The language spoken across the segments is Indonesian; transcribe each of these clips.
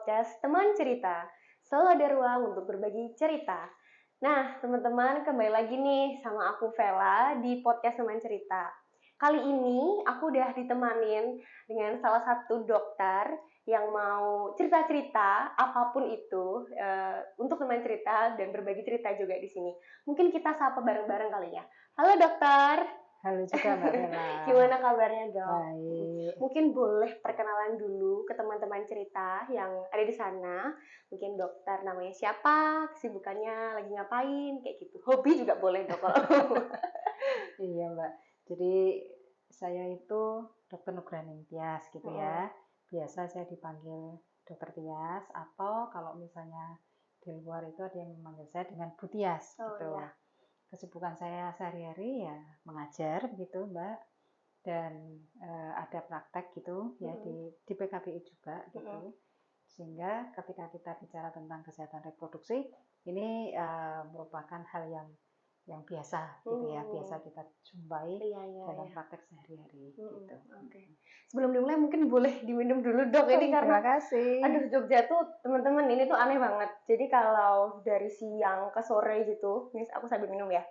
podcast Teman Cerita. Selalu ada ruang untuk berbagi cerita. Nah, teman-teman, kembali lagi nih sama aku Vela di podcast Teman Cerita. Kali ini aku udah ditemanin dengan salah satu dokter yang mau cerita-cerita apapun itu untuk teman cerita dan berbagi cerita juga di sini. Mungkin kita sapa bareng-bareng kali ya. Halo dokter. Halo juga Mbak Bella. Gimana kabarnya dok? Baik. Mungkin boleh perkenalan dulu ke teman-teman cerita yang ada di sana. Mungkin dokter namanya siapa, kesibukannya lagi ngapain, kayak gitu. Hobi juga boleh dok kalau. Iya Mbak. Jadi saya itu Dokter Nugraha Tias gitu ya. Biasa saya dipanggil Dokter Tias atau kalau misalnya di luar itu ada yang memanggil saya dengan Bu Tias gitu. Ya. Kesibukan saya sehari-hari ya mengajar begitu Mbak. Dan ada praktek gitu ya di PKBI juga gitu. Sehingga ketika kita bicara tentang kesehatan reproduksi ini merupakan hal yang biasa gitu ya, biasa kita jumpai dalam praktek sehari-hari gitu. Oke. Sebelum dimulai mungkin boleh diminum dulu dok ini karena terima kasih. Aduh Jogja tuh teman-teman ini tuh aneh banget. Jadi kalau dari siang ke sore gitu, ini aku sambil minum ya.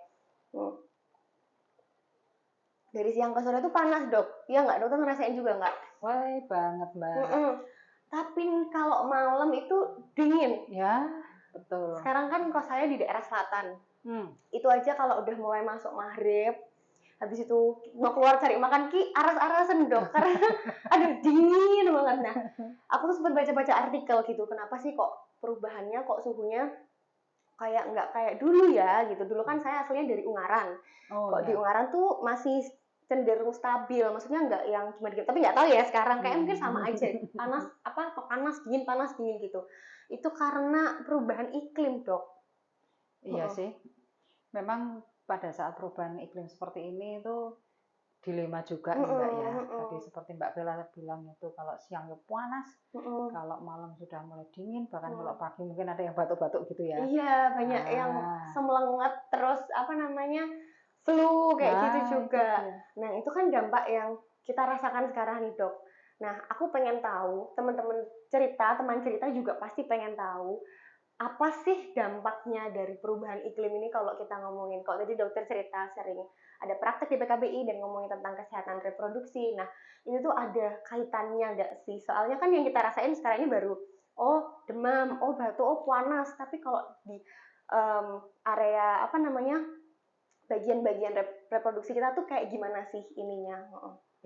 Dari siang ke sore tuh panas dok, iya nggak dokter ngerasain juga nggak? Wah banget Mbak. Tapi kalau malam itu dingin. Ya betul. Sekarang kan kos saya di daerah selatan. Itu aja kalau udah mulai masuk maghrib, habis itu mau keluar cari makan aras-arasan dok karena aduh dingin banget. Nah, aku tuh sempat baca-baca artikel gitu, kenapa sih kok perubahannya kok suhunya kayak nggak kayak dulu ya gitu. Dulu kan saya aslinya dari Ungaran. Di Ungaran tuh masih cenderung stabil, maksudnya nggak yang cuma dingin, tapi nggak tahu ya sekarang kayak mungkin sama aja panas dingin gitu. Itu karena perubahan iklim dok. Iya sih, memang pada saat perubahan iklim seperti ini itu dilema juga nih Mbak ya. Tadi seperti Mbak Bella bilang itu kalau siang panas, kalau malam sudah mulai dingin, bahkan kalau pagi mungkin ada yang batuk-batuk gitu ya. Iya, banyak yang semelenget terus flu kayak gitu juga. Nah, itu kan dampak yang kita rasakan sekarang nih, Dok. Nah, aku pengen tahu, teman teman cerita juga pasti pengen tahu apa sih dampaknya dari perubahan iklim ini kalau kita ngomongin. Kalau tadi dokter cerita sering ada praktek di PKBI dan ngomongin tentang kesehatan reproduksi. Nah, ini tuh ada kaitannya nggak sih? Soalnya kan yang kita rasain sekarang ini baru demam, batuk, panas. Tapi kalau di area bagian-bagian reproduksi kita tuh kayak gimana sih ininya?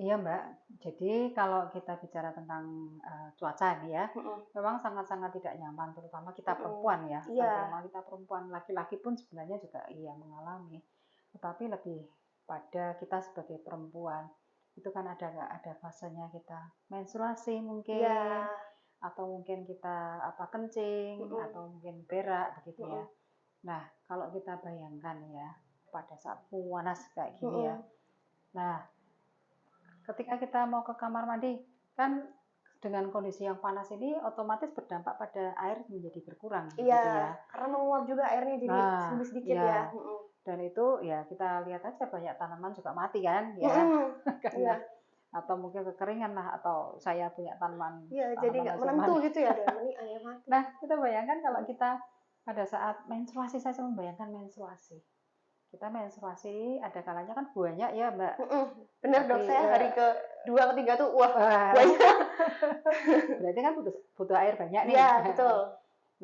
Iya Mbak, jadi kalau kita bicara tentang cuaca nih ya, memang sangat-sangat tidak nyaman, terutama kita perempuan ya, terutama kita perempuan, laki-laki pun sebenarnya juga iya mengalami, tetapi lebih pada kita sebagai perempuan, itu kan ada fasenya kita menstruasi mungkin, atau mungkin kita kencing, atau mungkin berak begitu ya. Nah, kalau kita bayangkan ya, pada saat panas kayak gini ya, nah ketika kita mau ke kamar mandi, kan dengan kondisi yang panas ini otomatis berdampak pada air menjadi berkurang. Iya, gitu ya. Karena menguap juga airnya jadi sedikit ya. Dan itu ya kita lihat aja banyak tanaman juga mati kan ya. Karena atau mungkin kekeringan lah, atau saya punya tanaman. Iya, jadi nggak menentu gitu ya. Nah, kita bayangkan kalau kita pada saat menstruasi, saya membayangkan menstruasi. Kita menstruasi ada kalanya kan banyak ya Mbak. Bener dok, saya hari ke-2 ke-3 tuh banyak. Berarti kan butuh air banyak nih. Iya betul.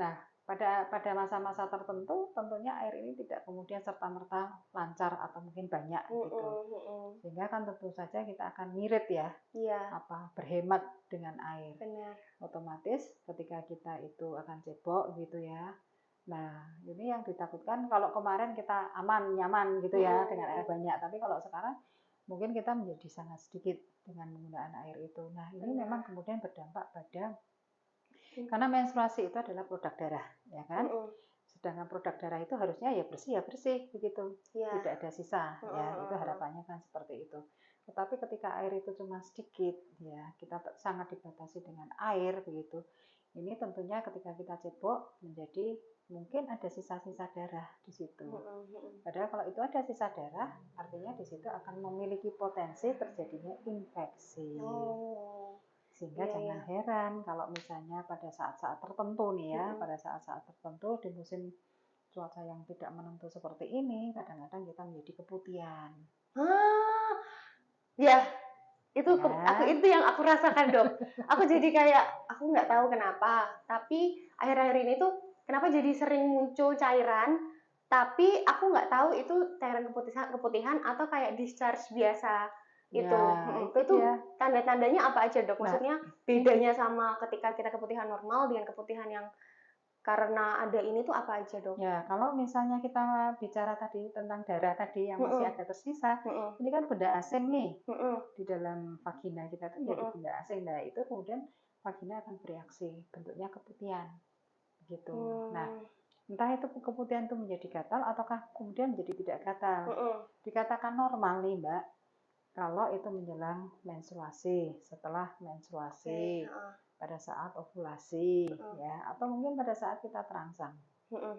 Nah pada masa-masa tertentu tentunya air ini tidak kemudian serta-merta lancar atau mungkin banyak gitu. Sehingga kan tentu saja kita akan ngirit ya. Berhemat dengan air. Benar. Otomatis ketika kita itu akan cebok gitu ya. Nah, ini yang ditakutkan kalau kemarin kita aman, nyaman gitu ya dengan air banyak. Tapi kalau sekarang mungkin kita menjadi sangat sedikit dengan menggunakan air itu. Nah, ini memang kemudian berdampak pada, karena menstruasi itu adalah produk darah, ya kan? Sedangkan produk darah itu harusnya ya bersih begitu. Tidak ada sisa, ya itu harapannya kan seperti itu. Tetapi ketika air itu cuma sedikit, ya kita sangat dibatasi dengan air begitu. Ini tentunya ketika kita cebok menjadi mungkin ada sisa-sisa darah di situ. Padahal kalau itu ada sisa darah, artinya di situ akan memiliki potensi terjadinya infeksi. Sehingga Iya, jangan iya. heran kalau misalnya pada saat-saat tertentu nih ya, Mm-mm. pada saat-saat tertentu di musim cuaca yang tidak menentu seperti ini, kadang-kadang kita menjadi keputihan. Ah, ya, aku Ya, itu yang aku rasakan, Dok. Aku jadi kayak aku nggak tahu kenapa, tapi akhir-akhir ini tuh kenapa jadi sering muncul cairan, tapi aku nggak tahu itu cairan keputihan atau kayak discharge biasa ya itu. itu Itu dia. tanda-tandanya apa aja, Dok? Nah, Maksudnya bedanya sama ketika kita keputihan normal dengan keputihan yang karena ada ini tuh apa aja, Dok? ya kalau misalnya kita bicara tadi tentang darah tadi yang masih Mm-mm, ada tersisa, mm-mm, ini kan benda asing nih mm-mm, di dalam vagina kita tuh jadi mm-mm. benda asing. Nah, itu kemudian vagina akan bereaksi, bentuknya keputihan gitu. Nah, Hmm, entah itu keputihan itu menjadi gatal ataukah kemudian menjadi tidak gatal. mm-mm. Dikatakan normal nih, Mbak, kalau itu menjelang menstruasi, setelah Oke, menstruasi, heeh, pada saat ovulasi, heeh, ya, atau mungkin pada saat kita terangsang. heeh.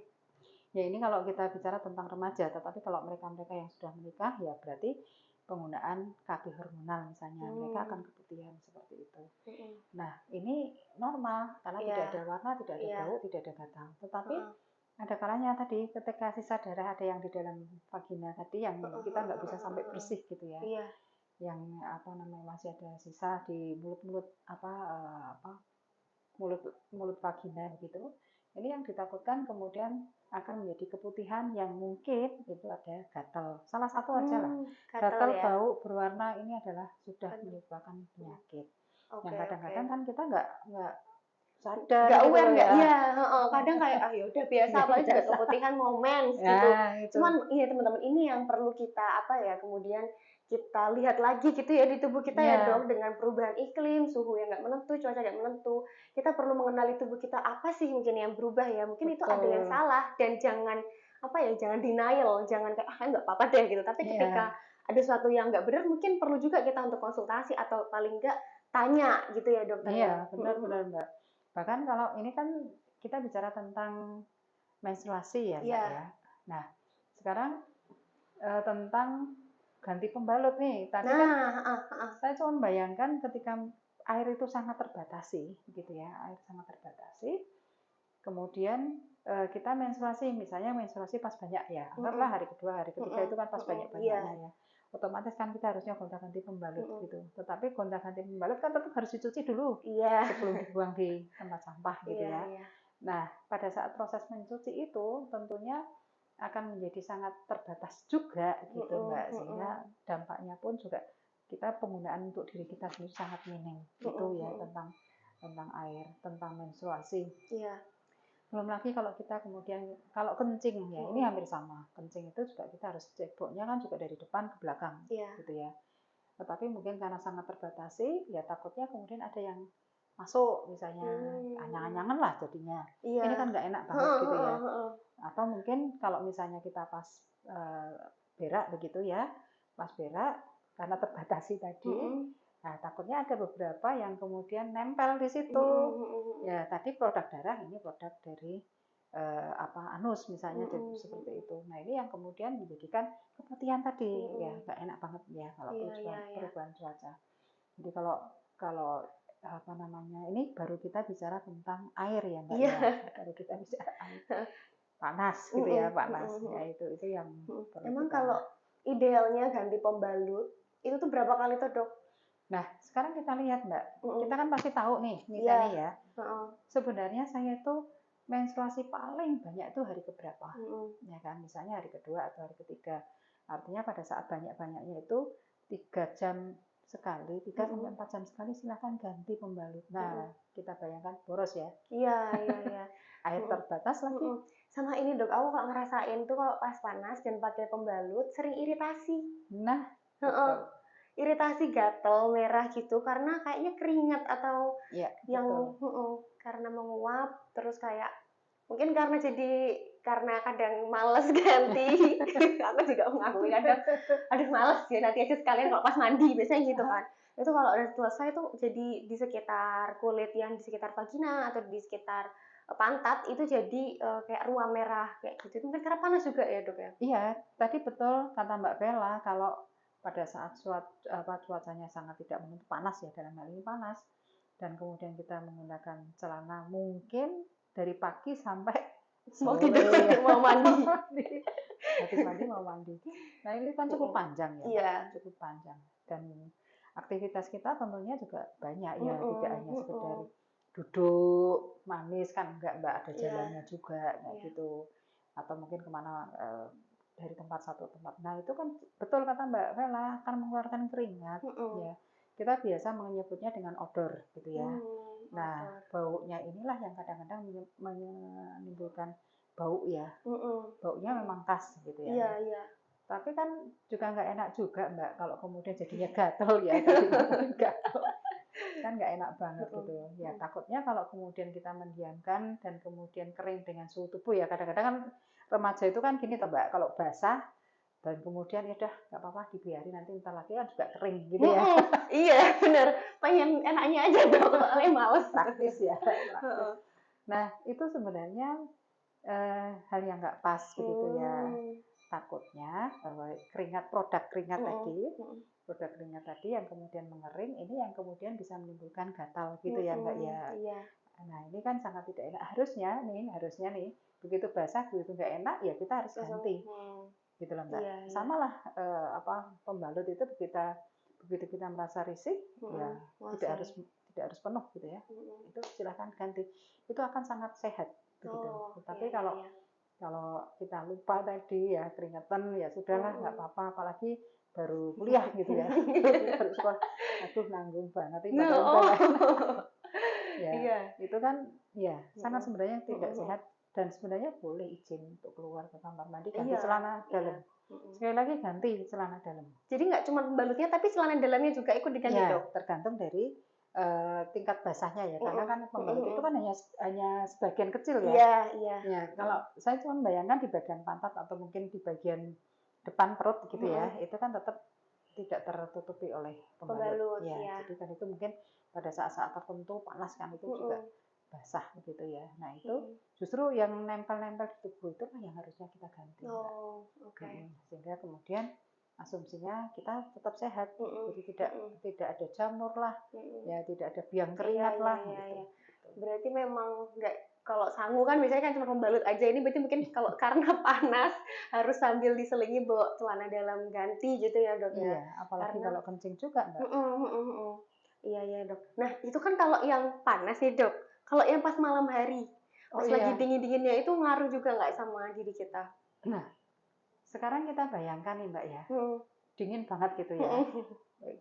Ya ini kalau kita bicara tentang remaja, tetapi kalau mereka-mereka yang sudah menikah, ya berarti penggunaan KB hormonal misalnya, mereka Hmm, akan keputihan seperti itu. mm-mm. Nah, ini normal karena Iya, tidak ada warna, tidak ada iya, bau, tidak ada gatal. Tetapi heeh, ada kalanya tadi ketika sisa darah ada yang di dalam vagina tadi yang heeh, kita heeh, nggak bisa heeh, sampai heeh, heeh. bersih gitu ya, Iya, yang apa namanya masih ada sisa di mulut-mulut apa mulut mulut vagina gitu. Ini yang ditakutkan kemudian akan menjadi keputihan yang mungkin itu ada gatal. Salah satu aja lah. gatal Gatal ya. bau berwarna ini adalah sudah Kan, menyebabkan penyakit. Yang oke, oke. kadang-kadang kan kita nggak sadar Nggak gitu aware loh nggak? ya. Iya, heeh. Kadang kayak ah ya udah biasa, Ya apalagi juga biasa. keputihan moments gitu. Ya itu. Cuman iya teman-teman ini yang perlu kita apa ya kemudian kita lihat lagi gitu ya di tubuh kita ya Iya, dok dengan perubahan iklim, suhu yang nggak menentu, cuaca nggak menentu. Kita perlu mengenali tubuh kita apa sih mungkin yang berubah ya. Mungkin itu ada yang betul. salah dan jangan apa ya jangan denial, jangan kayak ah nggak apa-apa deh gitu. Tapi ketika Iya, ada sesuatu yang nggak benar mungkin perlu juga kita untuk konsultasi atau paling nggak tanya gitu ya dokter iya ya. benar-benar Mbak. Bahkan kalau ini kan kita bicara tentang menstruasi ya Mbak Iya. ya. Nah, sekarang tentang ganti pembalut nih. Tadi kan Nah, heeh, heeh. saya cuma bayangkan ketika air itu sangat terbatasi, gitu ya, air sangat terbatasi. Kemudian kita menstruasi, misalnya menstruasi pas banyak ya, anggaplah Mhm, hari kedua, hari ketiga mhm, itu kan pas mhm, iya, banyak-banyaknya ya. Otomatis kan kita harusnya gonta-ganti pembalut mhm, gitu. Tetapi gonta-ganti pembalut kan tetap harus dicuci dulu iya, sebelum dibuang di tempat sampah gitu iya, ya. iya, Nah, pada saat proses mencuci itu tentunya akan menjadi sangat terbatas juga gitu mhm, Mbak, mhm, sehingga dampaknya pun juga kita penggunaan untuk diri kita sendiri sangat minim. mhm, Itu ya mhm, tentang air, tentang menstruasi. iya, Belum lagi kalau kita kemudian kalau kencing ya, ini mhm, hampir sama. Kencing itu juga kita harus ceboknya kan juga dari depan ke belakang iya, gitu ya. Tetapi mungkin karena sangat terbatasi, ya takutnya kemudian ada yang masuk misalnya mmm, anyang-anyangan lah jadinya. iya, Ini kan nggak enak banget heeh, gitu ya. heeh, heeh, Atau mungkin kalau misalnya kita pas berak begitu ya, pas berak karena terbatasi tadi, mhm, nah takutnya ada beberapa yang kemudian nempel di mhm, situ. mhm, mhm, Ya tadi produk darah, ini produk dari apa anus misalnya mhm, seperti mhm, itu. Nah ini yang kemudian menjadikan keputihan tadi, ya mhm, nggak enak banget ya kalau iya, iya, perubahan iya, perubahan cuaca. Jadi kalau kalau apa namanya ini baru kita bicara tentang air ya Mbak iya, ya, baru kita bicara air panas gitu ya mhm, panas mhm, ya mhm, itu yang mhm. perlu Emang kita. kalau idealnya ganti pembalut, itu tuh berapa kali tuh, Dok? Nah sekarang kita lihat Mbak, kita Mhm, kan pasti tahu nih iya, nih ya, heeh, sebenarnya saya itu menstruasi paling banyak itu hari keberapa, mhm, ya kan misalnya hari kedua atau hari ketiga, artinya pada saat banyak-banyaknya itu 3 jam sekali, 3 sampai mhm, 4 jam sekali silahkan ganti pembalut. mhm. Nah kita bayangkan boros ya, Iya, iya, iya. air Mhm, terbatas lagi. mhm. Sama ini Dok, aku kalau ngerasain tuh kalau pas panas dan pakai pembalut sering iritasi. Nah Heeh, betul, iritasi gatel, merah gitu karena kayaknya keringat atau ya yang betul. karena menguap terus kayak mungkin karena kadang males ganti. Aku juga mengakui kadang, aduh males ya nanti aja sekalian kalau pas mandi biasanya gitu kan. Itu kalau udah selesai tuh jadi di sekitar kulit yang di sekitar vagina atau di sekitar pantat itu jadi kayak ruam merah kayak gitu. Itu mungkin karena panas juga ya dok ya. Iya, tadi betul kata Mbak Bella, kalau pada saat cuacanya sangat tidak menentu, panas ya dalam hal ini panas, dan kemudian kita menggunakan celana mungkin dari pagi sampai Mau sore, tidur, mau mandi. habis mandi mau mandi. Nah ini kan cukup panjang ya, Iya. cukup panjang, dan aktivitas kita tentunya juga banyak ya, tidak hanya sekedar duduk manis kan, enggak, Mbak, ada jalannya juga kayak gitu, atau mungkin kemana dari tempat satu tempat. Nah itu kan betul kata Mbak Vela, akan mengeluarkan keringat ya. Kita biasa menyebutnya dengan odor gitu ya. Nah baunya inilah yang kadang-kadang menimbulkan bau ya. Baunya memang khas gitu ya. Iya, iya. Tapi kan juga nggak enak juga Mbak kalau kemudian jadinya gatel ya. Gatel. Kan nggak enak banget gitu ya. Takutnya kalau kemudian kita mendiamkan dan kemudian kering dengan suhu tubuh ya, kadang-kadang kan remaja itu kan gini toh Mbak, kalau basah dan kemudian ya udah nggak apa-apa dibiarin, nanti ntar lagi kan juga kering gitu ya. Iya bener, pengen enaknya aja dong, soalnya males. Praktis ya, praktis. Nah itu sebenarnya hal yang nggak pas begitu ya. Takutnya keringat, produk keringat tadi yang kemudian mengering, ini yang kemudian bisa menimbulkan gatal gitu ya Mbak ya. Iya. Nah ini kan sangat tidak enak. Harusnya nih begitu basah begitu nggak enak ya kita harus ganti gitu loh Mbak. Iya, sama lah pembalut itu begitu kita merasa risih ya tidak harus penuh gitu ya. Itu silahkan ganti, itu akan sangat sehat begitu. Tapi kalau kita lupa tadi ya keringetan ya sudahlah, nggak apa-apa, apalagi baru kuliah gitu ya. Baru sekolah, aduh nanggung banget ini ya. Itu kan ya sangat sebenarnya tidak sehat, dan sebenarnya boleh izin untuk keluar ke kamar mandi ganti celana dalam. Sekali lagi ganti celana dalam. Jadi nggak cuma pembalutnya tapi celana dalamnya juga ikut diganti Dok? Tergantung dari tingkat basahnya ya, karena kan pembalut itu kan hanya sebagian kecil ya. Ya, kalau saya cuma bayangkan di bagian pantat atau mungkin di bagian depan perut gitu ya, itu kan tetap tidak tertutupi oleh pembalut. Ya, jadi kan itu mungkin pada saat-saat tertentu panas kan itu juga basah begitu ya. Nah itu justru yang nempel-nempel di tubuh itu lah yang harusnya kita ganti. Sehingga kemudian asumsinya kita tetap sehat, jadi tidak ada jamur lah, ya tidak ada biang keringat lah. Gitu. Berarti memang nggak, kalau sangu kan biasanya kan cuma pembalut aja, ini berarti mungkin kalau karena panas harus sambil diselingi bawa celana dalam ganti gitu ya Dok ya. Iya, apalagi kalau kencing juga Mbak. Iya Dok. Nah itu kan kalau yang panas nih Dok, kalau yang pas malam hari, pas lagi dingin-dinginnya itu ngaruh juga nggak sama diri kita? Nah, sekarang kita bayangkan nih Mbak ya, dingin banget gitu ya.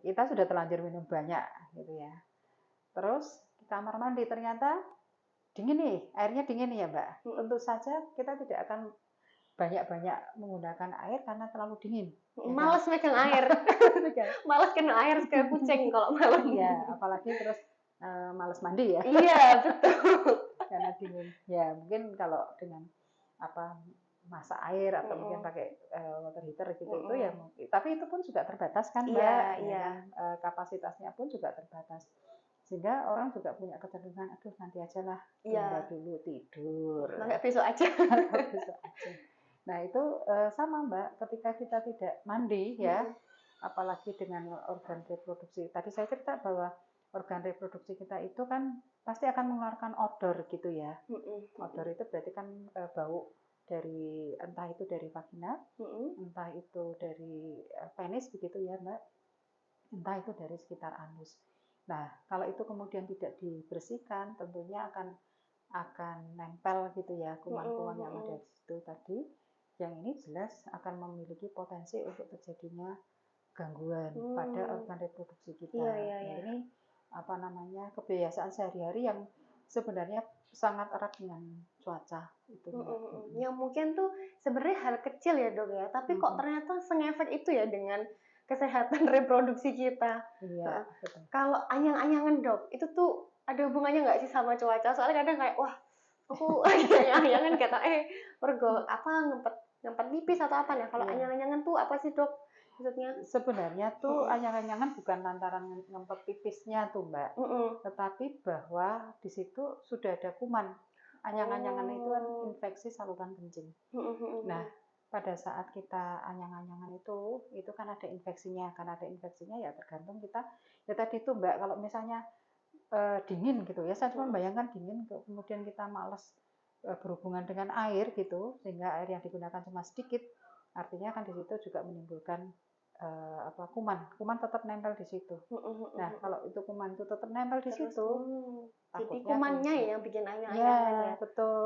Kita sudah terlanjur minum banyak gitu ya. Terus di kamar mandi ternyata dingin nih, airnya dingin nih ya Mbak. Tentu saja kita tidak akan banyak-banyak menggunakan air karena terlalu dingin. Males megang air. Males kena air kayak kucing kalau malam. Iya, apalagi terus males mandi ya. Iya, betul. Karena dingin. Ya, mungkin kalau dengan masak air atau mungkin pakai water heater gitu itu ya, tapi itu pun juga terbatas kan Mbak. Iya. Kapasitasnya pun juga terbatas, sehingga orang juga punya kecenderungan aduh nanti aja lah, tunda dulu tidur, nggak besok aja. Nah itu sama Mbak, ketika kita tidak mandi ya, apalagi dengan organ reproduksi, tadi saya cerita bahwa organ reproduksi kita itu kan pasti akan mengeluarkan odor gitu ya. Odor itu berarti kan bau dari, entah itu dari vagina, entah itu dari penis begitu ya Mbak, entah itu dari sekitar anus. Nah kalau itu kemudian tidak dibersihkan, tentunya akan nempel gitu ya kuman-kuman yang ada di situ tadi. Yang ini jelas akan memiliki potensi untuk terjadinya gangguan pada organ reproduksi kita. Nah, ini kebiasaan sehari-hari yang sebenarnya sangat erat dengan cuaca itu. Yang mungkin tuh sebenarnya hal kecil ya Dok ya, tapi kok ternyata sengefek itu ya dengan kesehatan reproduksi kita. Iya. Kalau anyang-anyangan Dok, itu tuh ada hubungannya nggak sih sama cuaca? Soalnya kadang kayak wah aku anyang-anyangan kata pergo ngempet pipis atau apa ya? Kalau anyang-anyangan tuh apa sih Dok? Maksudnya? Sebenarnya tuh anyang-anyangan bukan lantaran ngempet pipisnya tuh Mbak, tetapi bahwa di situ sudah ada kuman. Anyang-anyangan itu kan infeksi saluran kencing. Nah, pada saat kita anyang-anyangan itu kan ada infeksinya. Karena ada infeksinya ya tergantung kita. Ya tadi tuh Mbak, kalau misalnya dingin gitu ya. Saya cuma bayangkan dingin, kemudian kita malas berhubungan dengan air gitu, sehingga air yang digunakan cuma sedikit, artinya kan di situ juga menimbulkan kuman tetap nempel di situ. Nah, kalau itu kuman itu tetap nempel di Terus, situ, jadi takutnya kumannya kemudian, ya yang bikin anyang-anyangan ya ya. betul.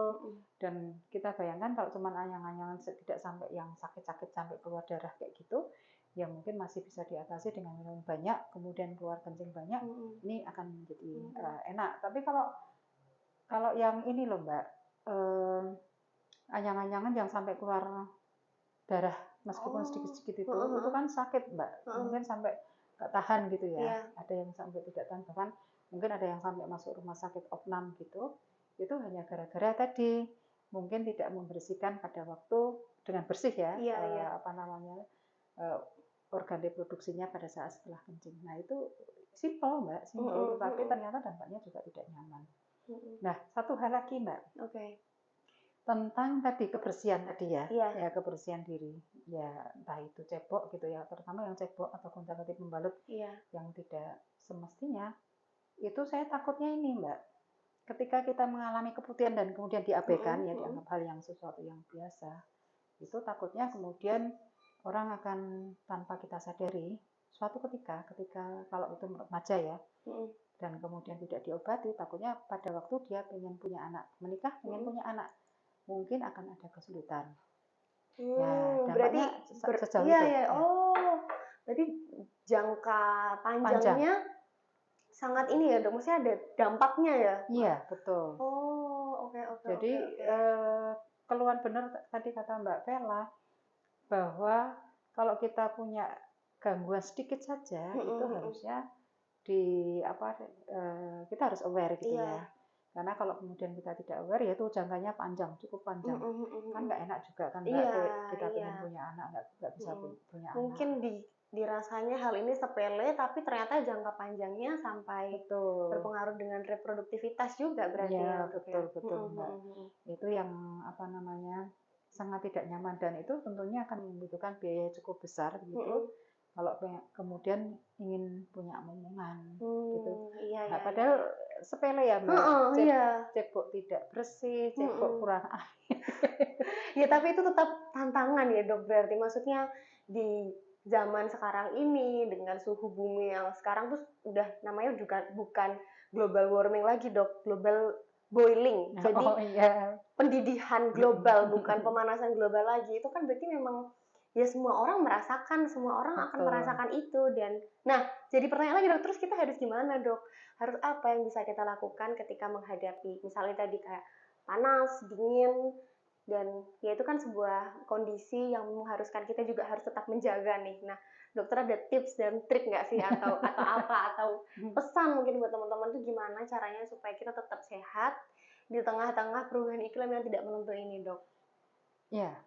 Dan kita bayangkan kalau cuma anyang-anyangan tidak sampai yang sakit-sakit sampai keluar darah kayak gitu, ya mungkin masih bisa diatasi dengan minum banyak, kemudian keluar kencing banyak, ini akan menjadi enak. Tapi kalau yang ini loh Mbak, anyang-anyangan yang sampai keluar darah meskipun sedikit-sedikit itu kan sakit Mbak, mungkin sampai nggak tahan gitu ya. Ada yang sampai tidak tahan, bahkan mungkin ada yang sampai masuk rumah sakit opnam gitu. Itu hanya gara-gara tadi mungkin tidak membersihkan pada waktu dengan bersih ya, organ reproduksinya pada saat setelah kencing. Nah itu simpel Mbak, simpel, tetapi ternyata dampaknya juga tidak nyaman. Nah, satu hal lagi Mbak. Tentang tadi kebersihan tadi ya, ya kebersihan diri, ya entah itu cebok gitu ya, terutama yang cebok atau gonta-ganti pembalut yang tidak semestinya, itu saya takutnya ini Mbak, ketika kita mengalami keputihan dan kemudian diabaikan ya, dianggap hal yang sesuatu yang biasa, itu takutnya kemudian orang akan tanpa kita sadari suatu ketika kalau itu remaja ya, dan kemudian tidak diobati, takutnya pada waktu dia ingin punya anak, menikah ingin punya anak, mungkin akan ada kesulitan. Ya, dampaknya sejauh itu. Berarti jangka panjangnya sangat ini ya Dok, maksudnya ada dampaknya ya? Iya, betul. Oke. Jadi keluhan benar tadi kata Mbak Vela, bahwa kalau kita punya gangguan sedikit saja, itu harusnya kita harus aware gitu ya. Karena kalau kemudian kita tidak aware, ya itu jangkanya panjang, cukup panjang. Kan nggak enak juga kan Mbak, kita pengen punya anak, nggak bisa punya anak. Mungkin dirasanya hal ini sepele, tapi ternyata jangka panjangnya sampai berpengaruh dengan reproduktivitas juga berarti ya. Betul Mbak. Itu yang sangat tidak nyaman, dan itu tentunya akan membutuhkan biaya cukup besar gitu. Kalau kemudian ingin punya omongan gitu. Padahal sepele ya Mbak, cebok tidak bersih, cebok kurang air. Ya tapi itu tetap tantangan ya Dok, berarti maksudnya di zaman sekarang ini dengan suhu bumi yang sekarang tuh udah namanya juga bukan global warming lagi Dok, global boiling. Jadi pendidihan global, bukan pemanasan global lagi. Itu kan berarti memang ya semua orang merasakan, semua orang akan merasakan itu. Dan nah, jadi pertanyaan lagi Dok, terus kita harus gimana Dok? Harus apa yang bisa kita lakukan ketika menghadapi misalnya tadi kayak panas, dingin, dan ya itu kan sebuah kondisi yang mengharuskan kita juga harus tetap menjaga nih. Nah, dokter ada tips dan trik nggak sih atau apa atau pesan mungkin buat teman-teman tuh gimana caranya supaya kita tetap sehat di tengah-tengah perubahan iklim yang tidak menentu ini, Dok? Ya,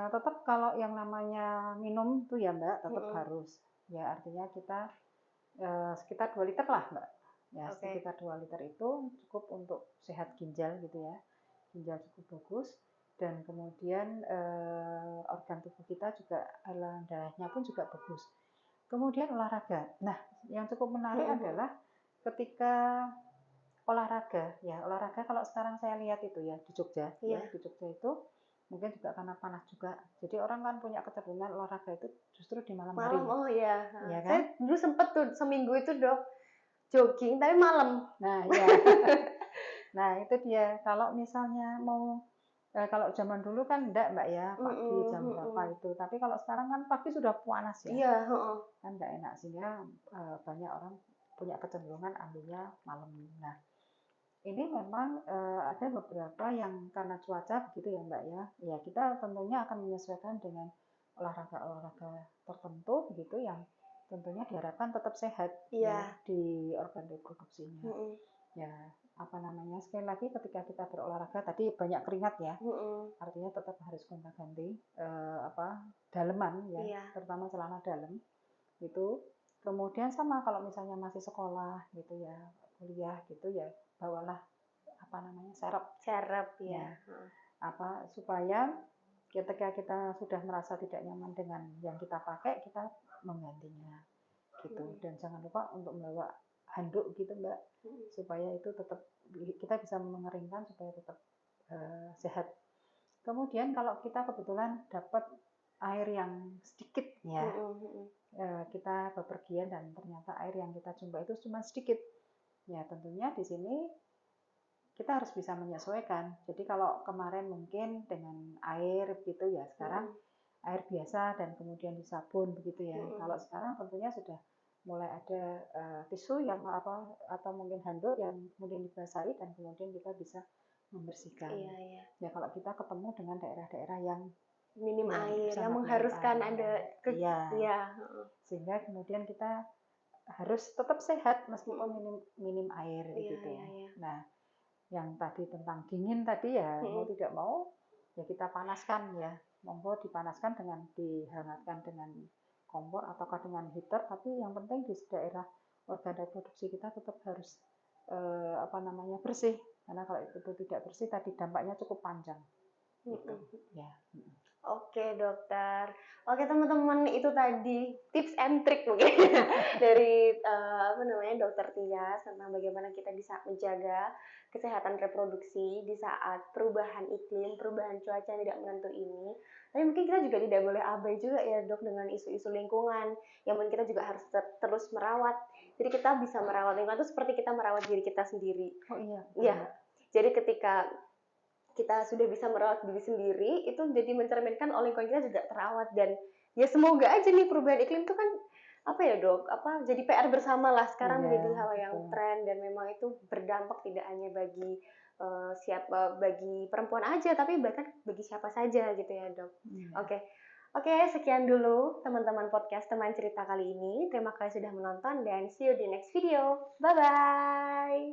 tetap kalau yang namanya minum tuh ya Mbak, tetap harus. Ya artinya kita sekitar 2 liter lah Mbak. Ya, sekitar 2 liter itu cukup untuk sehat ginjal gitu ya. Ginjal cukup bagus, dan kemudian organ tubuh kita juga, aliran darahnya pun juga bagus. Kemudian olahraga. Nah, yang cukup menarik adalah ketika olahraga kalau sekarang saya lihat itu ya di Jogja, di Jogja itu mungkin juga karena panas juga. Jadi orang kan punya kecenderungan olahraga itu justru di malam hari. Ya kan? Saya dulu sempet tuh seminggu itu Dok jogging tapi malam. Nah, iya. Nah, itu dia. Kalau misalnya mau kalau zaman dulu kan enggak Mbak ya, pagi jam berapa itu. Tapi kalau sekarang kan pagi sudah panas ya. Iya, Kan enggak enak, sehingga banyak orang punya kecenderungan ambilnya malam. Nah, ini memang ada beberapa yang karena cuaca begitu ya Mbak ya. Ya kita tentunya akan menyesuaikan dengan olahraga-olahraga tertentu begitu yang tentunya diharapkan tetap sehat ya di organ reproduksinya. Ya, sekali lagi ketika kita berolahraga tadi banyak keringat ya. Artinya tetap harus gonta-ganti daleman ya, terutama celana dalam itu. Kemudian sama kalau misalnya masih sekolah gitu ya, kuliah gitu ya, bawalah serep ya. Supaya ketika kita sudah merasa tidak nyaman dengan yang kita pakai, kita menggantinya gitu. Dan jangan lupa untuk membawa handuk gitu Mbak, supaya itu tetap kita bisa mengeringkan supaya tetap sehat. Kemudian kalau kita kebetulan dapat air yang sedikit ya, kita bepergian dan ternyata air yang kita jumpa itu cuma sedikit, ya tentunya di sini kita harus bisa menyesuaikan. Jadi kalau kemarin mungkin dengan air begitu ya, sekarang air biasa dan kemudian disabun begitu ya. Kalau sekarang tentunya sudah mulai ada tisu yang atau mungkin handuk yang kemudian dibasahi dan kemudian kita bisa membersihkan. Ya kalau kita ketemu dengan daerah-daerah yang minim air, yang mengharuskan ada sehingga kemudian kita harus tetap sehat meskipun minim air gitu. Nah, yang tadi tentang dingin tadi ya mau tidak mau ya kita panaskan ya, monggo dipanaskan dengan dihangatkan dengan kompor ataukah dengan heater, tapi yang penting di daerah organ reproduksi kita tetap harus bersih, karena kalau itu tidak bersih tadi dampaknya cukup panjang gitu ya. Oke dokter, oke teman-teman, itu tadi tips and trick mungkin dari dokter Tia tentang bagaimana kita bisa menjaga kesehatan reproduksi di saat perubahan iklim, perubahan cuaca yang tidak menentu ini. Tapi mungkin kita juga tidak boleh abai juga ya dok dengan isu-isu lingkungan, yang mungkin kita juga harus terus merawat. Jadi kita bisa merawat lingkungan itu seperti kita merawat diri kita sendiri. Oh iya. Iya. Jadi ketika kita sudah bisa merawat diri sendiri, itu jadi mencerminkan lingkungan kita juga terawat. Dan ya semoga aja nih perubahan iklim itu kan jadi PR bersama lah sekarang, menjadi hal yang tren dan memang itu berdampak tidak hanya bagi bagi perempuan aja, tapi bahkan bagi siapa saja gitu ya dok. Oke, sekian dulu teman-teman podcast Teman Cerita kali ini. Terima kasih sudah menonton dan see you di next video. Bye bye.